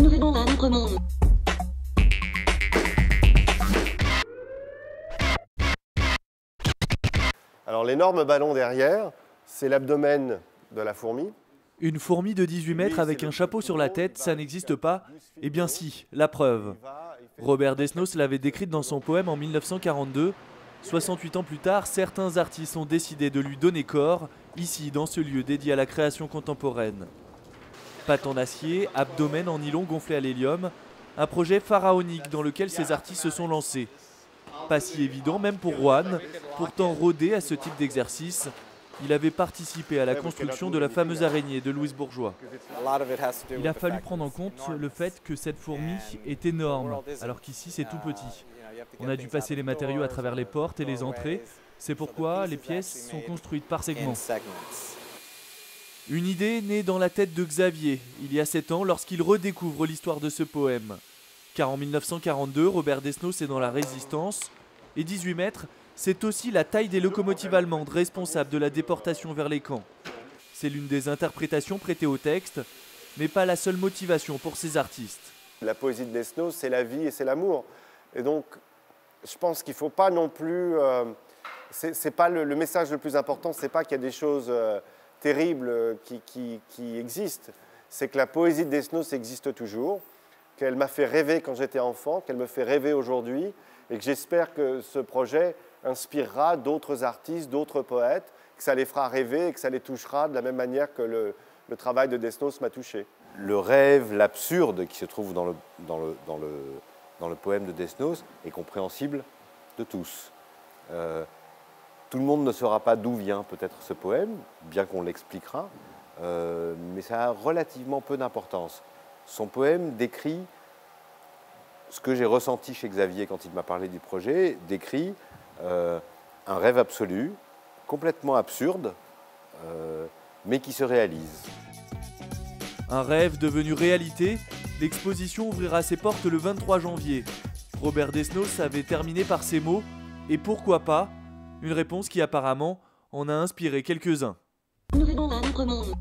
Nous venons d'un autre monde. Alors l'énorme ballon derrière, c'est l'abdomen de la fourmi. Une fourmi de 18 mètres avec un chapeau sur la tête, ça n'existe pas? Eh bien si, la preuve. Robert Desnos l'avait décrite dans son poème en 1942. 68 ans plus tard, certains artistes ont décidé de lui donner corps, ici dans ce lieu dédié à la création contemporaine. Pattes en acier, abdomen en nylon gonflé à l'hélium, un projet pharaonique dans lequel ces artistes se sont lancés. Pas si évident même pour Juan, pourtant rodé à ce type d'exercice. Il avait participé à la construction de la fameuse araignée de Louise Bourgeois. Il a fallu prendre en compte le fait que cette fourmi est énorme, alors qu'ici c'est tout petit. On a dû passer les matériaux à travers les portes et les entrées. C'est pourquoi les pièces sont construites par segments. Une idée née dans la tête de Xavier, il y a 7 ans, lorsqu'il redécouvre l'histoire de ce poème. Car en 1942, Robert Desnos est dans la Résistance, et 18 mètres, c'est aussi la taille des locomotives allemandes responsables de la déportation vers les camps. C'est l'une des interprétations prêtées au texte, mais pas la seule motivation pour ces artistes. La poésie de Desnos, c'est la vie et c'est l'amour. Et donc, je pense qu'il ne faut pas non plus... c'est pas le message le plus important, c'est pas qu'il y a des choses terribles qui existent. C'est que la poésie de Desnos existe toujours, qu'elle m'a fait rêver quand j'étais enfant, qu'elle me fait rêver aujourd'hui, et que j'espère que ce projet inspirera d'autres artistes, d'autres poètes, que ça les fera rêver et que ça les touchera de la même manière que le travail de Desnos m'a touché. Le rêve, l'absurde qui se trouve dans le poème de Desnos est compréhensible de tous. Tout le monde ne saura pas d'où vient peut-être ce poème, bien qu'on l'expliquera, mais ça a relativement peu d'importance. Son poème décrit ce que j'ai ressenti chez Xavier quand il m'a parlé du projet, décrit un rêve absolu, complètement absurde, mais qui se réalise. Un rêve devenu réalité, l'exposition ouvrira ses portes le 23 janvier. Robert Desnos avait terminé par ces mots « Et pourquoi pas ?» Une réponse qui apparemment en a inspiré quelques-uns. Nous venons d'un autre monde.